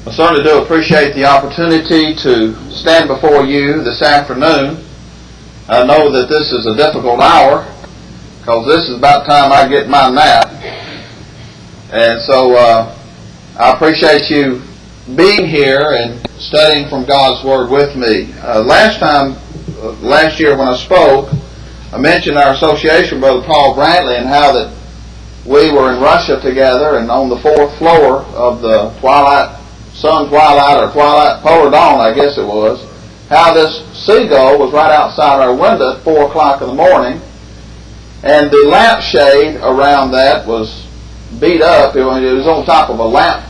I certainly do appreciate the opportunity to stand before you this afternoon. I know that this is a difficult hour because this is about time I get my nap. And so I appreciate you being here and studying from God's Word with me. Last year when I spoke, I mentioned our association with Brother Paul Brantley and how that we were in Russia together and on the fourth floor of the Twilight Polar Dawn, I guess it was, how this seagull was right outside our window at 4 o'clock in the morning, and the lampshade around that was beat up. It was on top of a lamp,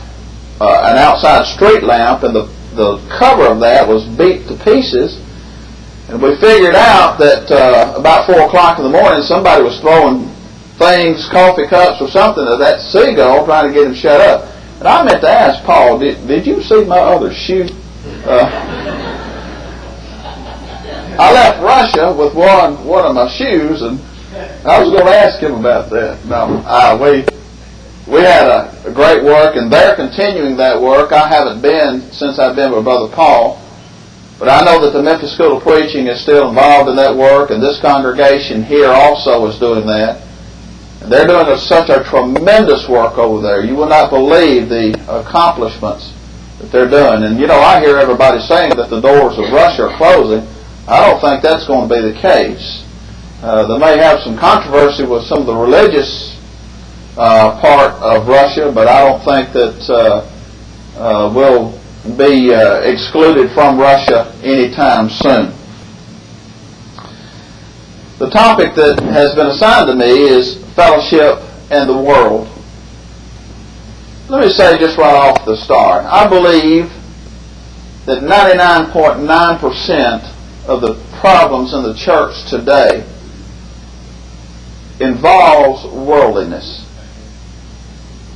an outside street lamp, and the cover of that was beat to pieces. And we figured out that about 4 o'clock in the morning somebody was throwing things, coffee cups or something, at that seagull trying to get him shut up. And I meant to ask Paul, did you see my other shoe? I left Russia with one of my shoes, and I was going to ask him about that. No, we had a great work, and they're continuing that work. I haven't been since I've been with Brother Paul, but I know that the Memphis School of Preaching is still involved in that work, and this congregation here also is doing that. And they're doing such a tremendous work over there. You will not believe the accomplishments that they're doing. And I hear everybody saying that the doors of Russia are closing. I don't think that's going to be the case. They may have some controversy with some of the religious part of Russia, but I don't think that we'll be excluded from Russia anytime soon. The topic that has been assigned to me is fellowship and the world. Let me say just right off the start, I believe that 99.9% of the problems in the church today involves worldliness.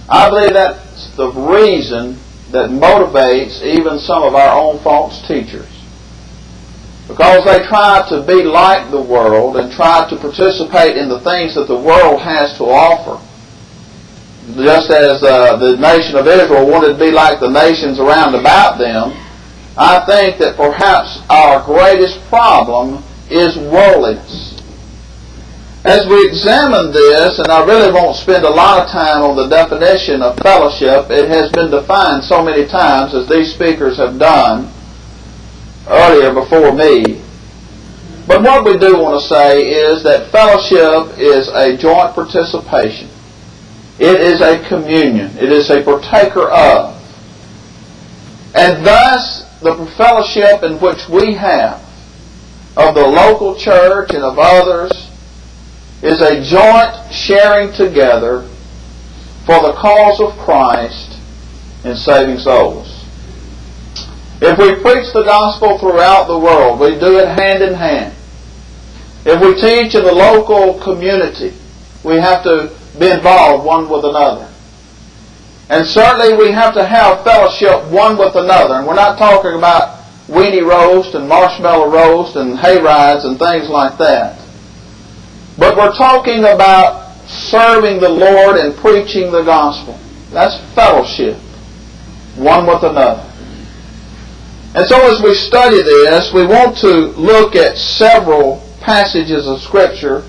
I believe that's the reason that motivates even some of our own false teachers. Because they try to be like the world and try to participate in the things that the world has to offer. Just as the nation of Israel wanted to be like the nations around about them, I think that perhaps our greatest problem is worldliness. As we examine this, and I really won't spend a lot of time on the definition of fellowship, it has been defined so many times as these speakers have done earlier before me. But what we do want to say is that fellowship is a joint participation. It is a communion. It is a partaker of. And thus, the fellowship in which we have of the local church and of others is a joint sharing together for the cause of Christ in saving souls. If we preach the gospel throughout the world, we do it hand in hand. If we teach in the local community, we have to be involved one with another. And certainly we have to have fellowship one with another. And we're not talking about weenie roast and marshmallow roast and hay rides and things like that. But we're talking about serving the Lord and preaching the gospel. That's fellowship, one with another. And so as we study this, we want to look at several passages of Scripture,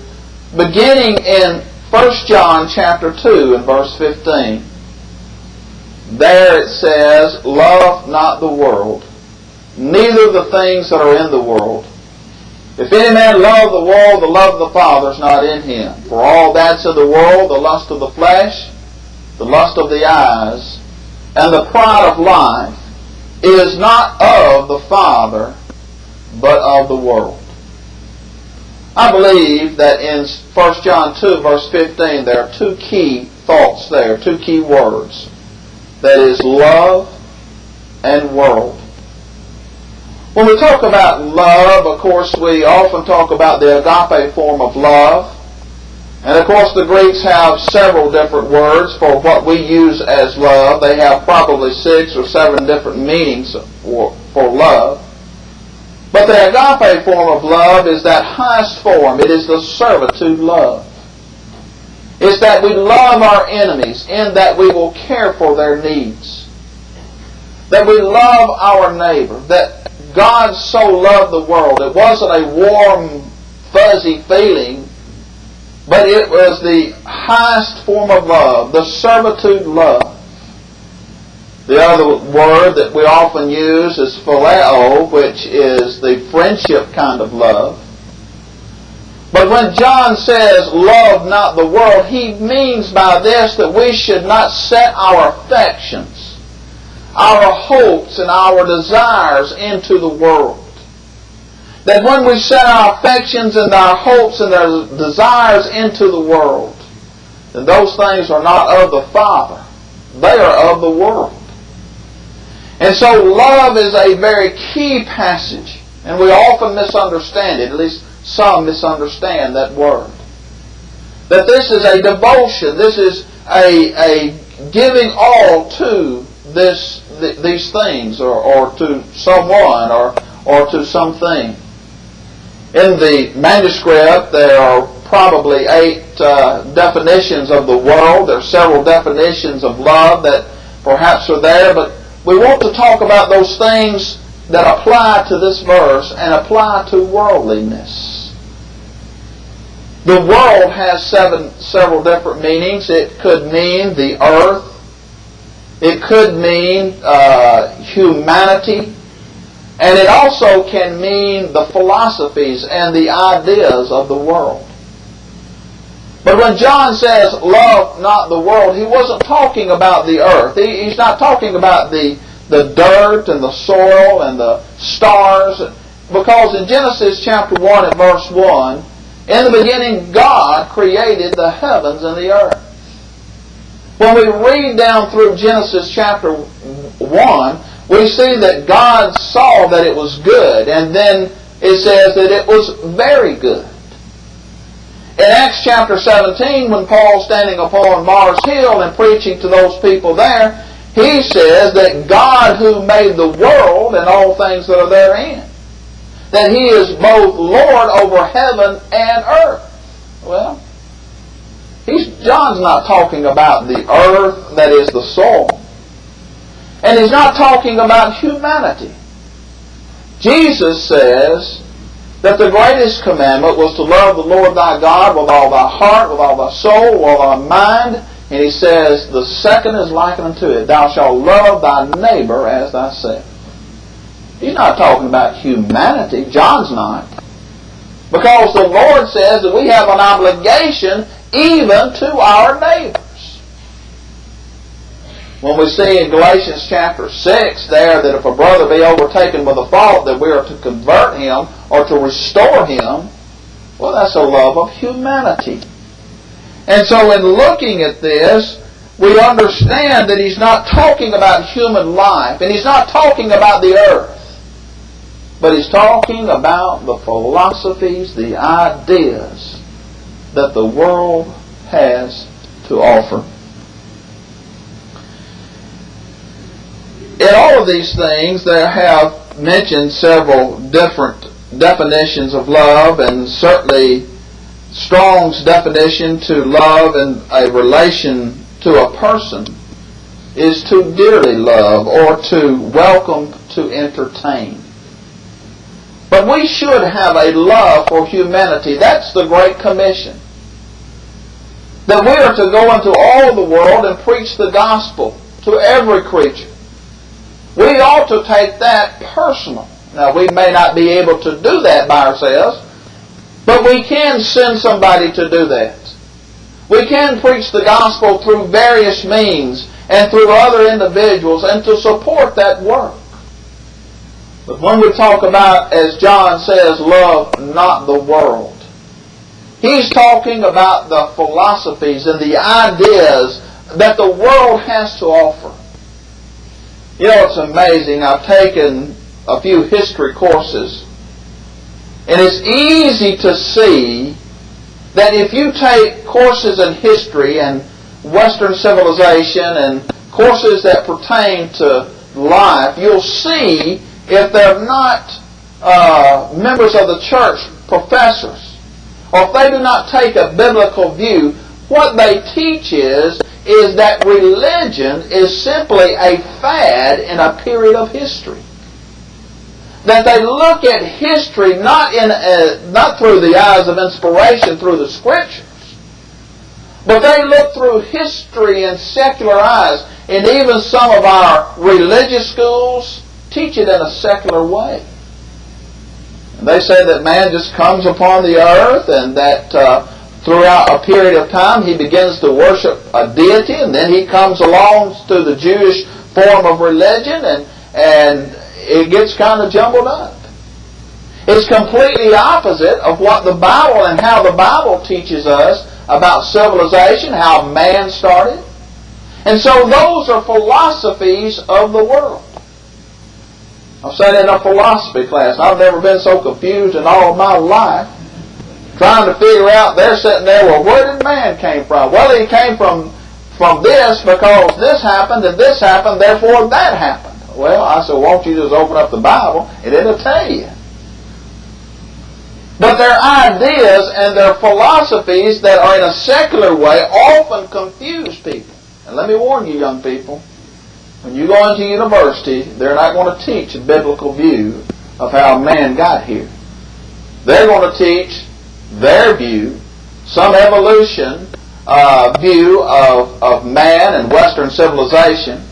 beginning in 1 John chapter 2 and verse 15. There it says, "Love not the world, neither the things that are in the world. If any man love the world, the love of the Father is not in him. For all that's in the world, the lust of the flesh, the lust of the eyes, and the pride of life, is not of the Father, but of the world." I believe that in 1 John 2, verse 15, there are two key thoughts there, two key words. That is love and world. When we talk about love, of course, we often talk about the agape form of love. And of course, the Greeks have several different words for what we use as love. They have probably 6 or 7 different meanings for love. But the agape form of love is that highest form. It is the servitude love. It's that we love our enemies in that we will care for their needs. that we love our neighbor, that God so loved the world. It wasn't a warm, fuzzy feeling, but it was the highest form of love, the servitude love. The other word that we often use is phileo, which is the friendship kind of love. But when John says, love not the world, he means by this that we should not set our affections, our hopes, and our desires into the world. That when we set our affections and our hopes and our desires into the world, then those things are not of the Father. They are of the world. And so love is a very key passage, and we often misunderstand it, at least some misunderstand that word. That this is a devotion, this is a giving all to these things, or to someone, or to something. In the manuscript, there are probably 8 definitions of the world. There are several definitions of love that perhaps are there, but we want to talk about those things that apply to this verse and apply to worldliness. The world has several different meanings. It could mean the earth. It could mean humanity. And it also can mean the philosophies and the ideas of the world. But when John says, love not the world, he wasn't talking about the earth. He's not talking about the dirt and the soil and the stars. Because in Genesis chapter 1 and verse 1, in the beginning God created the heavens and the earth. When we read down through Genesis chapter 1, we see that God saw that it was good, and then it says that it was very good. In Acts chapter 17, when Paul's standing upon Mars Hill and preaching to those people there, he says that God who made the world and all things that are therein, that He is both Lord over heaven and earth. Well, John's not talking about the earth, that is the soil. And he's not talking about humanity. Jesus says that the greatest commandment was to love the Lord thy God with all thy heart, with all thy soul, with all thy mind. And he says the second is likened unto it. Thou shalt love thy neighbor as thyself. He's not talking about humanity. John's not. Because the Lord says that we have an obligation even to our neighbors. When we see in Galatians chapter 6 there that if a brother be overtaken with a fault, that we are to convert him or to restore him, well, that's a love of humanity. And so in looking at this, we understand that he's not talking about human life, and he's not talking about the earth, but he's talking about the philosophies, the ideas that the world has to offer. In all of these things, they have mentioned several different definitions of love, and certainly Strong's definition to love in a relation to a person is to dearly love or to welcome, to entertain. But we should have a love for humanity. That's the Great Commission. That we are to go into all the world and preach the gospel to every creature. We ought to take that personal. Now, we may not be able to do that by ourselves, but we can send somebody to do that. We can preach the gospel through various means and through other individuals and to support that work. But when we talk about, as John says, love not the world, he's talking about the philosophies and the ideas that the world has to offer. You know, it's amazing. I've taken a few history courses, and it's easy to see that if you take courses in history and Western civilization and courses that pertain to life, you'll see if they're not members of the church, professors, or if they do not take a biblical view, what they teach is is that religion is simply a fad in a period of history. That they look at history not through the eyes of inspiration through the Scriptures, but they look through history and secular eyes. And even some of our religious schools teach it in a secular way. And they say that man just comes upon the earth and that throughout a period of time he begins to worship a deity, and then he comes along to the Jewish form of religion and it gets kind of jumbled up. It's completely opposite of what the Bible and how the Bible teaches us about civilization, how man started. And so those are philosophies of the world. I've sat in a philosophy class. I've never been so confused in all of my life, trying to figure out, they're sitting there, well, where did man came from? Well, he came from this because this happened and this happened, therefore that happened. Well, I said, won't you just open up the Bible and it'll tell you. But their ideas and their philosophies that are in a secular way often confuse people. And let me warn you, young people, when you go into university, they're not going to teach a biblical view of how man got here. They're going to teach their view, some evolution view of man and Western civilization.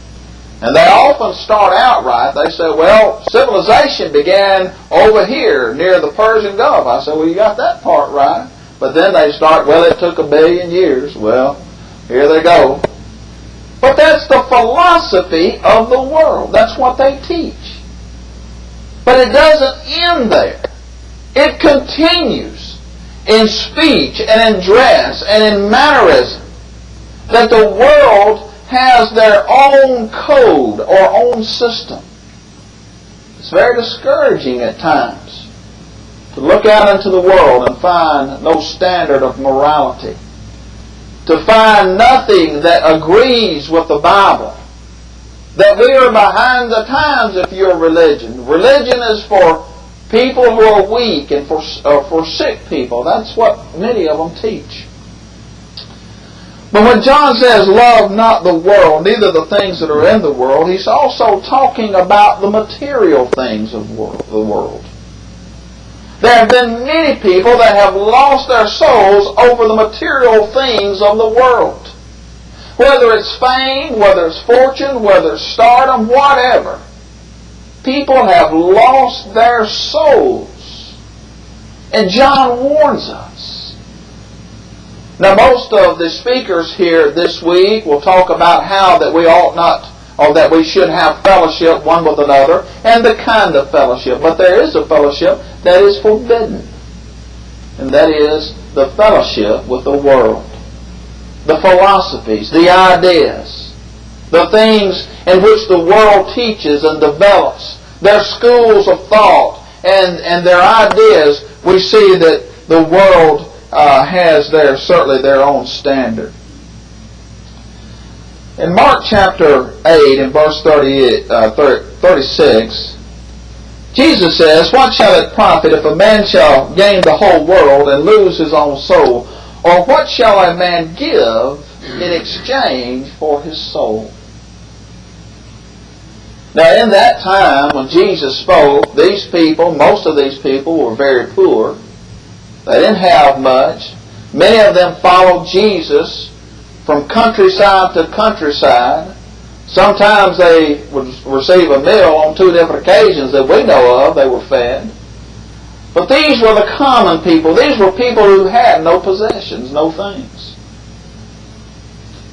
And they often start out right. They say, well, civilization began over here near the Persian Gulf. I said, well, you got that part right. But then they start, well, it took 1 billion years. Well, here they go. But that's the philosophy of the world. That's what they teach. But it doesn't end there. It continues in speech and in dress and in mannerism. That the world has their own code or own system. It's very discouraging at times to look out into the world and find no standard of morality, to find nothing that agrees with the Bible, that we are behind the times if you're a religion. Religion is for people who are weak and for sick people. That's what many of them teach. But when John says, love not the world, neither the things that are in the world, he's also talking about the material things of the world. There have been many people that have lost their souls over the material things of the world. Whether it's fame, whether it's fortune, whether it's stardom, whatever. People have lost their souls. And John warns us. Now, most of the speakers here this week will talk about how that we ought not, or that we should have fellowship one with another, and the kind of fellowship. But there is a fellowship that is forbidden, and that is the fellowship with the world. The philosophies, the ideas, the things in which the world teaches and develops, their schools of thought and their ideas. We see that the world has certainly their own standard. In Mark chapter 8 and verse 36, Jesus says, what shall it profit if a man shall gain the whole world and lose his own soul? Or what shall a man give in exchange for his soul? Now in that time when Jesus spoke, these people, most of these people were very poor. They didn't have much. Many of them followed Jesus from countryside to countryside. Sometimes they would receive a meal on 2 different occasions that we know of. They were fed. But these were the common people. These were people who had no possessions, no things.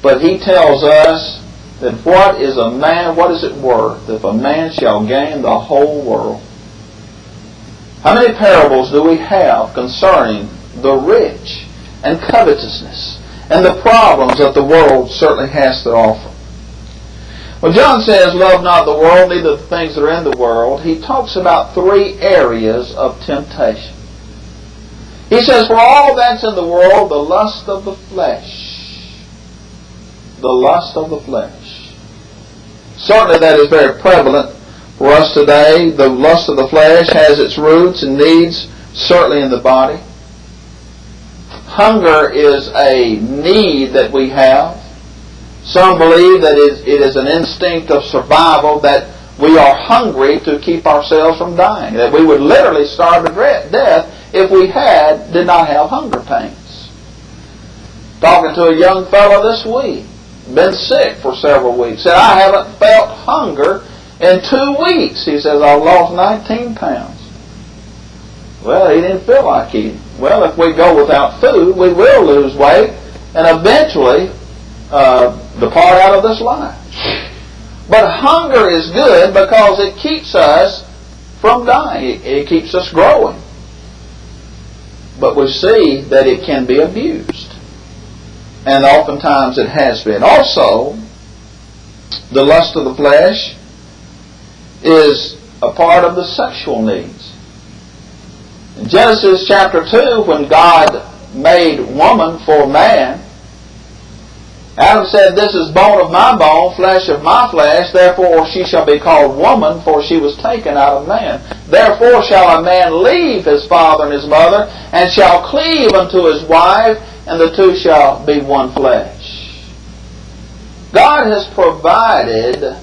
But he tells us that what is it worth if a man shall gain the whole world? How many parables do we have concerning the rich and covetousness and the problems that the world certainly has to offer? When John says, love not the world, neither the things that are in the world, he talks about 3 areas of temptation. He says, for all that's in the world, the lust of the flesh. The lust of the flesh. Certainly that is very prevalent for us today. The lust of the flesh has its roots and needs certainly in the body. Hunger is a need that we have. Some believe that it is an instinct of survival, that we are hungry to keep ourselves from dying, that we would literally starve to death if we did not have hunger pains. Talking to a young fellow this week, been sick for several weeks, said, I haven't felt hunger in 2 weeks. He says, I've lost 19 pounds. Well, he didn't feel like eating. Well, if we go without food, we will lose weight and eventually depart out of this life. But hunger is good because it keeps us from dying. It keeps us growing. But we see that it can be abused. And oftentimes it has been. Also, the lust of the flesh is a part of the sexual needs. In Genesis chapter 2, when God made woman for man, Adam said, this is bone of my bone, flesh of my flesh, therefore she shall be called woman, for she was taken out of man. Therefore shall a man leave his father and his mother, and shall cleave unto his wife, and the two shall be one flesh. God has provided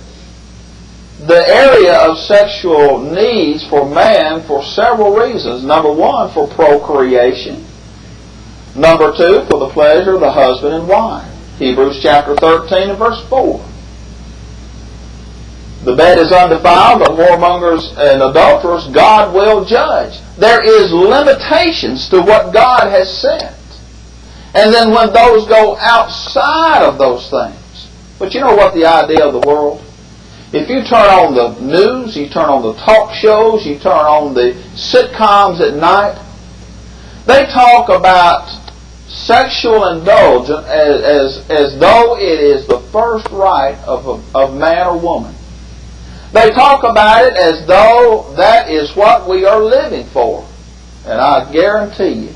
the area of sexual needs for man for several reasons. Number one, for procreation. Number two, for the pleasure of the husband and wife. Hebrews chapter 13 and verse 4. The bed is undefiled, but whoremongers and adulterers God will judge. There is limitations to what God has set. And then when those go outside of those things. But you know what the idea of the world? If you turn on the news, you turn on the talk shows, you turn on the sitcoms at night, they talk about sexual indulgence as though it is the first right of man or woman. They talk about it as though that is what we are living for. And I guarantee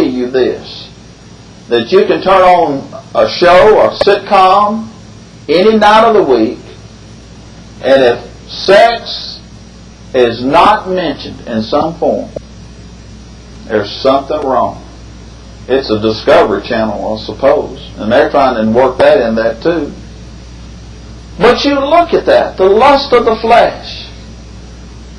you this, that you can turn on a show or a sitcom any night of the week, and if sex is not mentioned in some form, there's something wrong. It's a Discovery Channel, I suppose, and they're trying to work that in that too. But you look at that, the lust of the flesh,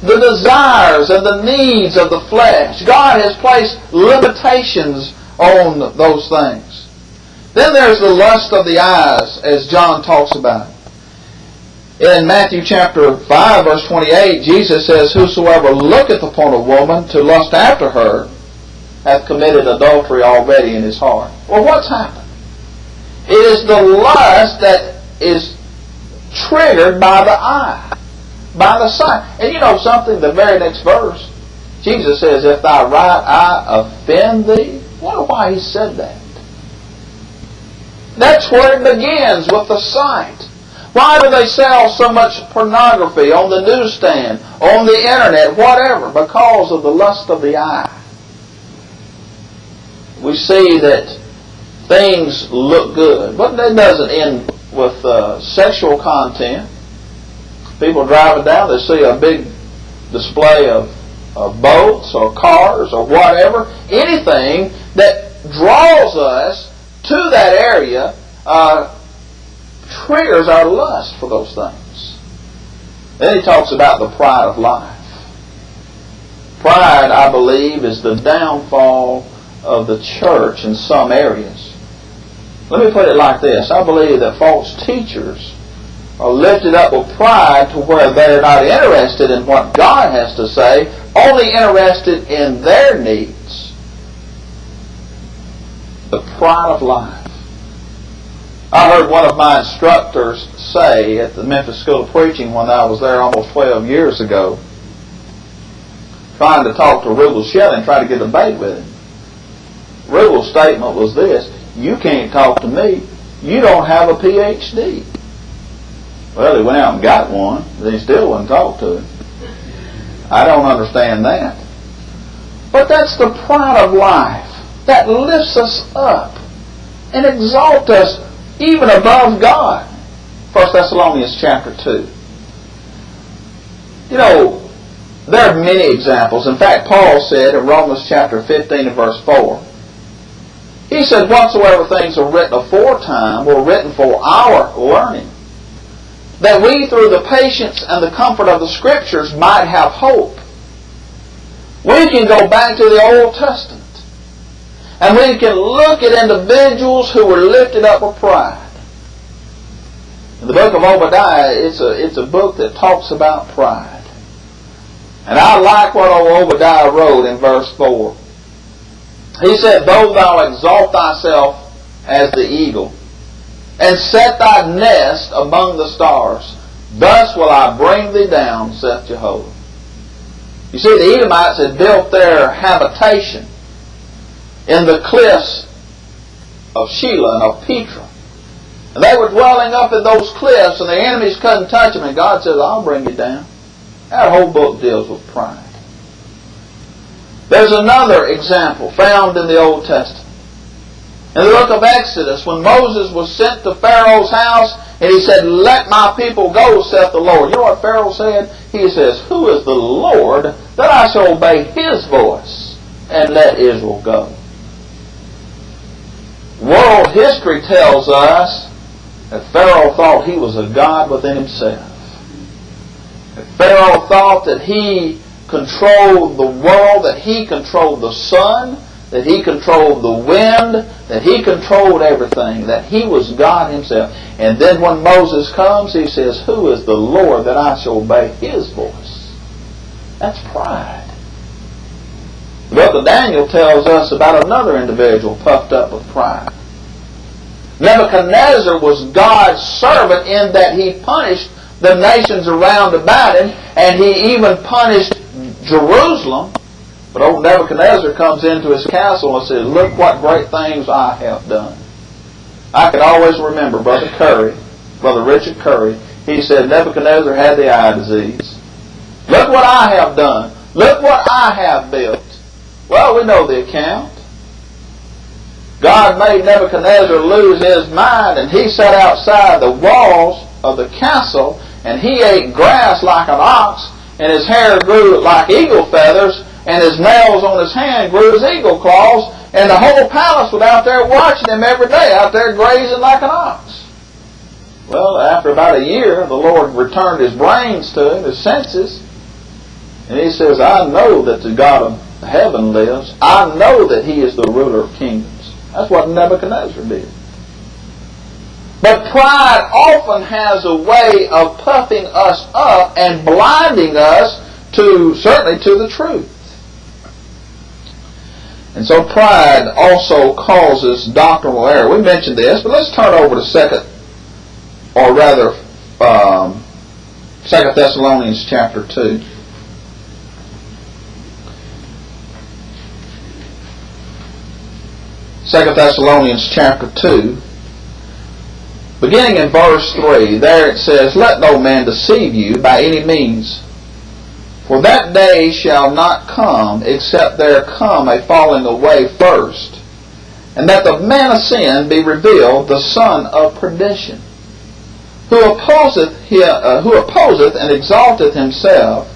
the desires and the needs of the flesh. God has placed limitations on those things. Then there's the lust of the eyes, as John talks about. In Matthew chapter 5, verse 28, Jesus says, whosoever looketh upon a woman to lust after her hath committed adultery already in his heart. Well, what's happened? It is the lust that is triggered by the eye, by the sight. And you know something, the very next verse, Jesus says, if thy right eye offend thee. Wonder why he said that. That's where it begins, with the sight. Why do they sell so much pornography on the newsstand, on the internet, whatever? Because of the lust of the eye. We see that things look good, but that doesn't end with sexual content. People driving down, they see a big display of boats or cars or whatever. Anything that draws us to that area triggers our lust for those things. Then he talks about the pride of life. Pride, I believe, is the downfall of the church in some areas. Let me put it like this. I believe that false teachers are lifted up with pride to where they're not interested in what God has to say, only interested in their needs. The pride of life. I heard one of my instructors say at the Memphis School of Preaching when I was there almost 12 years ago, trying to talk to Rubel Shelley and try to get a debate with him. Rubel's statement was this: you can't talk to me. You don't have a PhD. Well, he went out and got one, but he still wouldn't talk to him. I don't understand that. But that's the pride of life that lifts us up and exalts us even above God. 1 Thessalonians chapter 2. You know, there are many examples. In fact, Paul said in Romans chapter 15 and verse 4, He said, whatsoever things are written aforetime were written for our learning, that we through the patience and the comfort of the Scriptures might have hope. We can go back to the Old Testament, and we can look at individuals who were lifted up with pride. In the book of Obadiah, it's a book that talks about pride. And I like what old Obadiah wrote in verse 4. He said, though thou exalt thyself as the eagle, and set thy nest among the stars, thus will I bring thee down, saith Jehovah. You see, the Edomites had built their habitation in the cliffs of Shelah and of Petra. And they were dwelling up in those cliffs, and the enemies couldn't touch them, and God says, I'll bring you down. That whole book deals with pride. There's another example found in the Old Testament. In the book of Exodus, when Moses was sent to Pharaoh's house, and he said, let my people go, saith the Lord. You know what Pharaoh said? He says, who is the Lord that I shall obey his voice and let Israel go? World history tells us that Pharaoh thought he was a god within himself. That Pharaoh thought that he controlled the world, that he controlled the sun, that he controlled the wind, that he controlled everything, that he was God himself. And then when Moses comes, he says, who is the Lord that I shall obey his voice? That's pride. The book of Daniel tells us about another individual puffed up with pride. Nebuchadnezzar was God's servant in that he punished the nations around about him, and he even punished Jerusalem. But old Nebuchadnezzar comes into his castle and says, look what great things I have done. I can always remember Brother Richard Curry. He said Nebuchadnezzar had the eye disease. Look what I have done. Look what I have built. Well, we know the account. God made Nebuchadnezzar lose his mind, and he sat outside the walls of the castle, and he ate grass like an ox, and his hair grew like eagle feathers, and his nails on his hand grew as eagle claws, and the whole palace was out there watching him every day, out there grazing like an ox. Well, after about a year, the Lord returned his brains to him, his senses, and he says, I know that the God of heaven lives. I know that he is the ruler of kingdoms. That's what Nebuchadnezzar did. But pride often has a way of puffing us up and blinding us certainly to the truth. And so pride also causes doctrinal error. We mentioned this, but let's turn over to 2 Thessalonians chapter 2. 2 Thessalonians chapter 2, beginning in verse 3, there it says, let no man deceive you by any means, for that day shall not come, except there come a falling away first, and that the man of sin be revealed, the son of perdition, who opposeth and exalteth himself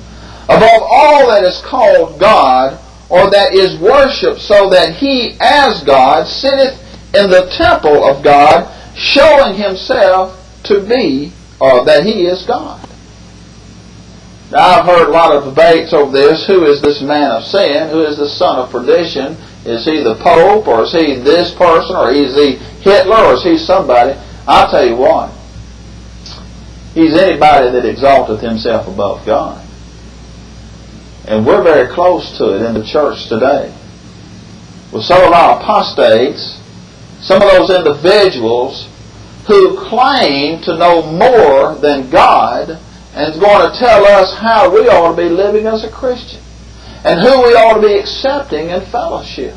above all that is called God, or that is worshipped, so that he as God sitteth in the temple of God, showing himself to be, or that he is God. Now, I've heard a lot of debates over this. Who is this man of sin? Who is the son of perdition? Is he the Pope, or is he this person, or is he Hitler, or is he somebody? I'll tell you what. He's anybody that exalteth himself above God. And we're very close to it in the church today. With some of our apostates, some of those individuals who claim to know more than God and is going to tell us how we ought to be living as a Christian and who we ought to be accepting in fellowship.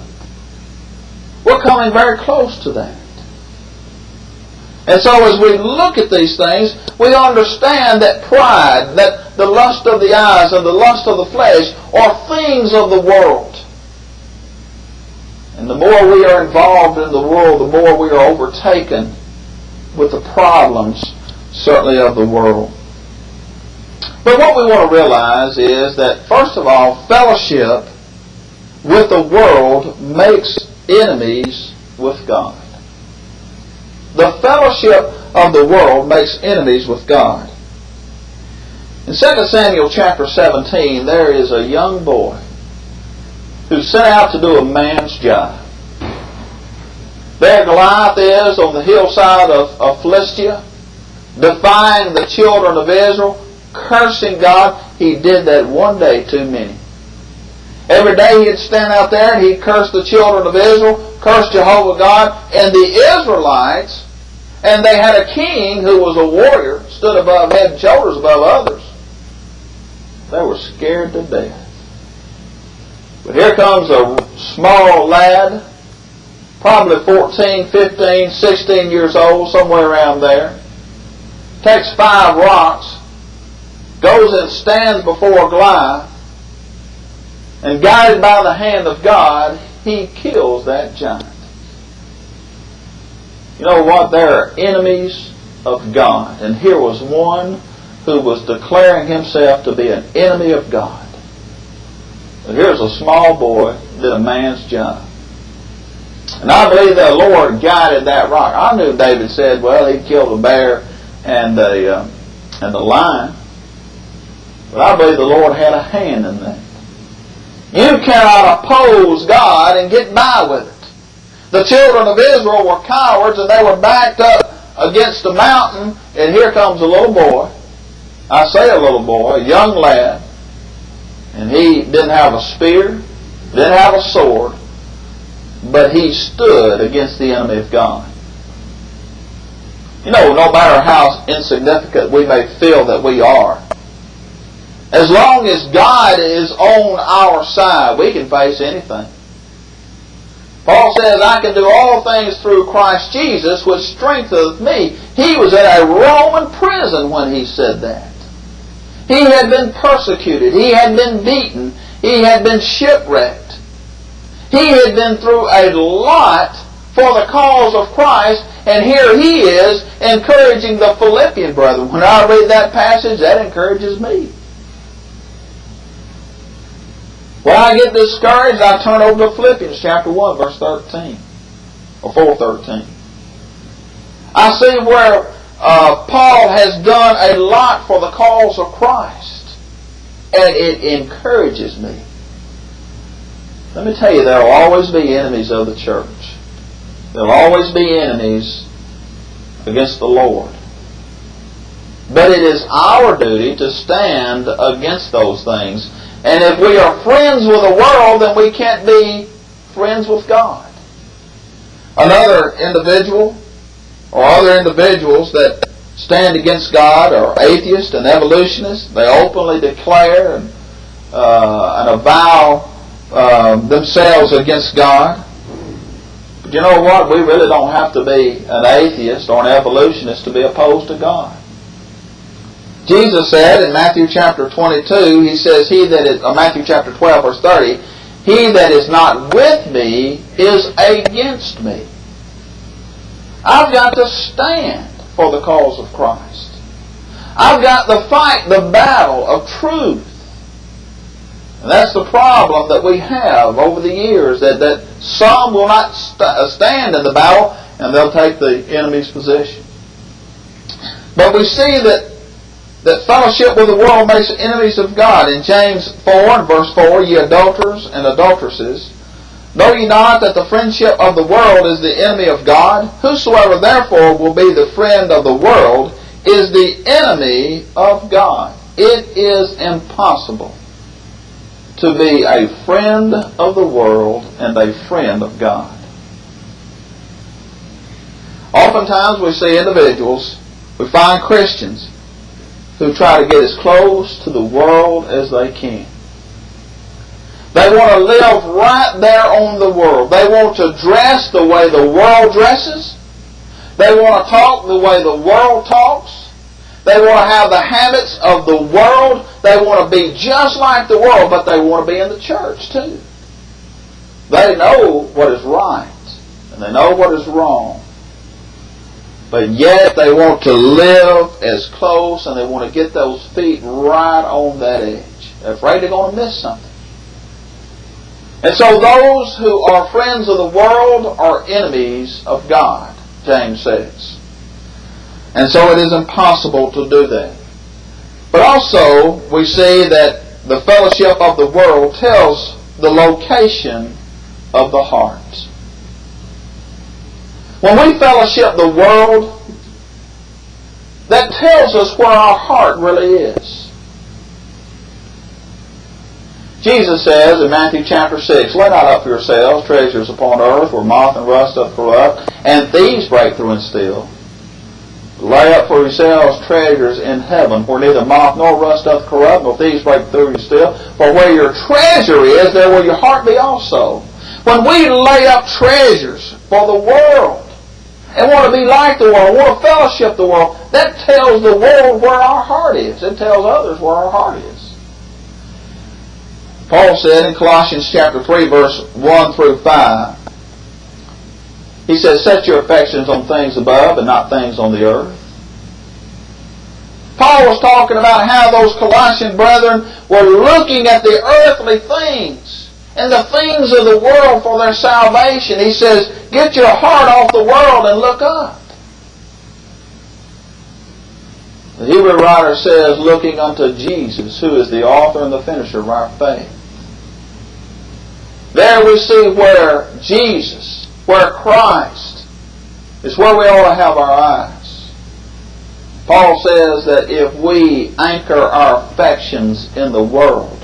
We're coming very close to that. And so as we look at these things, we understand that pride, that the lust of the eyes and the lust of the flesh are things of the world. And the more we are involved in the world, the more we are overtaken with the problems, certainly, of the world. But what we want to realize is that, first of all, fellowship with the world makes enemies with God. The fellowship of the world makes enemies with God. In 2 Samuel chapter 17, there is a young boy who set out to do a man's job. There Goliath is on the hillside of Philistia, defying the children of Israel, cursing God. He did that one day too many. Every day he'd stand out there and he'd curse the children of Israel, curse Jehovah God, and the Israelites, and they had a king who was a warrior, stood above head and shoulders above others. They were scared to death. But here comes a small lad, probably 14, 15, 16 years old, somewhere around there. Takes 5 rocks, goes and stands before Goliath, and guided by the hand of God, he kills that giant. You know what? There are enemies of God. And here was one who was declaring himself to be an enemy of God. But here's a small boy who did a man's job. And I believe the Lord guided that rock. I knew David said, well, he killed a bear and the lion. But I believe the Lord had a hand in that. You cannot oppose God and get by with it. The children of Israel were cowards and they were backed up against a mountain, and here comes a little boy. I say a little boy, a young lad, and he didn't have a spear, didn't have a sword, but he stood against the enemy of God. You know, no matter how insignificant we may feel that we are, as long as God is on our side, we can face anything. Paul says, I can do all things through Christ Jesus, which strengtheneth me. He was in a Roman prison when he said that. He had been persecuted. He had been beaten. He had been shipwrecked. He had been through a lot for the cause of Christ, and here he is encouraging the Philippian brethren. When I read that passage, that encourages me. When I get discouraged, I turn over to Philippians chapter 1, verse 13. Or 4:13. I see where Paul has done a lot for the cause of Christ. And it encourages me. Let me tell you, there will always be enemies of the church. There will always be enemies against the Lord. But it is our duty to stand against those things. And if we are friends with the world, then we can't be friends with God. Another individual, or other individuals that stand against God, are atheists and evolutionists. They openly declare and avow themselves against God. But you know what? We really don't have to be an atheist or an evolutionist to be opposed to God. Jesus said in Matthew chapter 22, he says, Matthew chapter 12, verse 30, he that is not with me is against me. I've got to stand for the cause of Christ. I've got to fight the battle of truth. And that's the problem that we have over the years, that some will not stand in the battle, and they'll take the enemy's position. But we see that fellowship with the world makes enemies of God. In James 4 and verse 4, ye adulterers and adulteresses, know ye not that the friendship of the world is the enemy of God? Whosoever therefore will be the friend of the world is the enemy of God. It is impossible to be a friend of the world and a friend of God. Oftentimes we see individuals, we find Christians, who try to get as close to the world as they can. They want to live right there on the world. They want to dress the way the world dresses. They want to talk the way the world talks. They want to have the habits of the world. They want to be just like the world, but they want to be in the church too. They know what is right, and they know what is wrong. But yet they want to live as close, and they want to get those feet right on that edge. They're afraid they're going to miss something. And so those who are friends of the world are enemies of God, James says. And so it is impossible to do that. But also, we see that the fellowship of the world tells the location of the heart. When we fellowship the world, that tells us where our heart really is. Jesus says in Matthew chapter 6, "Lay not up for yourselves treasures upon earth, where moth and rust doth corrupt, and thieves break through and steal. Lay up for yourselves treasures in heaven, where neither moth nor rust doth corrupt, nor thieves break through and steal. For where your treasure is, there will your heart be also." When we lay up treasures for the world, and want to be like the world, want to fellowship the world, that tells the world where our heart is. It tells others where our heart is. Paul said in Colossians chapter 3, verse 1 through 5, he says, "Set your affections on things above and not things on the earth." Paul was talking about how those Colossian brethren were looking at the earthly things and the things of the world for their salvation. He says, get your heart off the world and look up. The Hebrew writer says, looking unto Jesus, who is the author and the finisher of our faith. There we see where Jesus, where Christ, is where we ought to have our eyes. Paul says that if we anchor our affections in the world,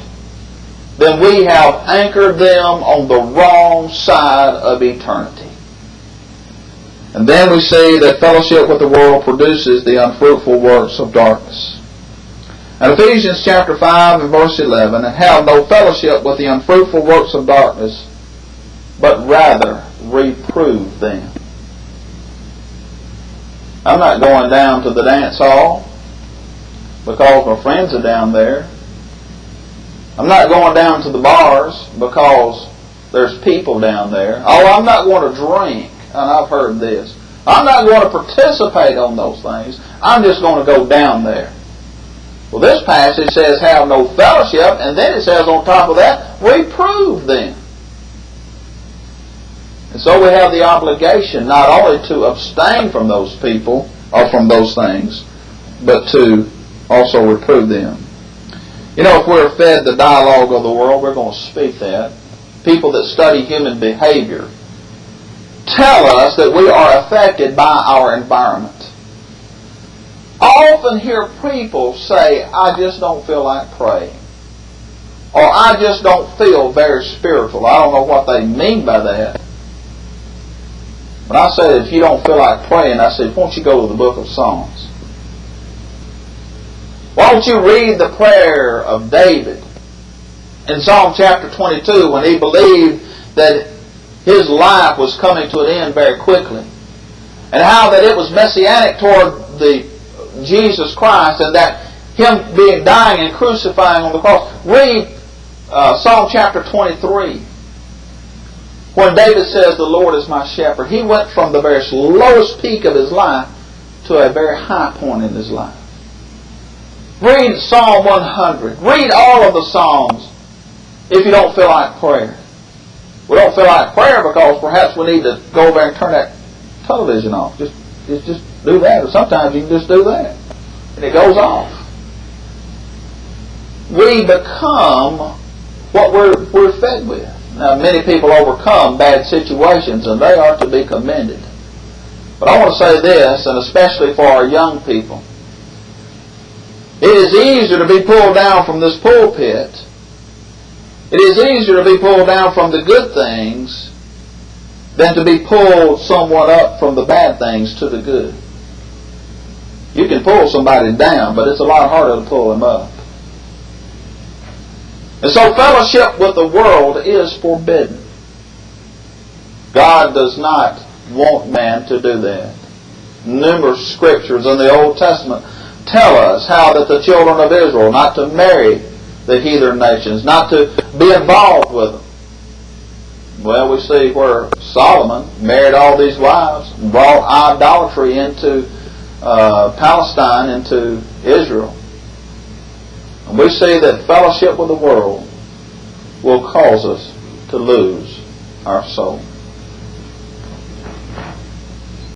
then we have anchored them on the wrong side of eternity. And then we see that fellowship with the world produces the unfruitful works of darkness. And Ephesians chapter 5 and verse 11, "And have no fellowship with the unfruitful works of darkness, but rather reprove them." I'm not going down to the dance hall because my friends are down there. I'm not going down to the bars because there's people down there. Oh, I'm not going to drink. And I've heard this. I'm not going to participate on those things. I'm just going to go down there. Well, this passage says have no fellowship, and then it says on top of that, reprove them. And so we have the obligation not only to abstain from those people or from those things, but to also reprove them. You know, if we're fed the dialogue of the world, we're going to speak that. People that study human behavior tell us that we are affected by our environment. I often hear people say, "I just don't feel like praying." Or, "I just don't feel very spiritual." I don't know what they mean by that. When I say if you don't feel like praying, I say, won't you go to the book of Psalms? Why don't you read the prayer of David in Psalm chapter 22 when he believed that his life was coming to an end very quickly, and how that it was messianic toward the Jesus Christ, and that Him being dying and crucifying on the cross. Read Psalm chapter 23. When David says, "The Lord is my shepherd," he went from the very lowest peak of his life to a very high point in his life. Read Psalm 100. Read all of the Psalms if you don't feel like prayer. We don't feel like prayer because perhaps we need to go over and turn that television off. Just do that. Or sometimes you can just do that. And it goes off. We become what we're fed with. Now, many people overcome bad situations, and they are to be commended. But I want to say this, and especially for our young people. It is easier to be pulled down from this pulpit. It is easier to be pulled down from the good things than to be pulled somewhat up from the bad things to the good. You can pull somebody down, but it's a lot harder to pull them up. And so fellowship with the world is forbidden. God does not want man to do that. Numerous scriptures in the Old Testament tell us how that the children of Israel not to marry the heathen nations, not to be involved with them. Well, we see where Solomon married all these wives, brought idolatry into Palestine, into Israel. And we see that fellowship with the world will cause us to lose our soul.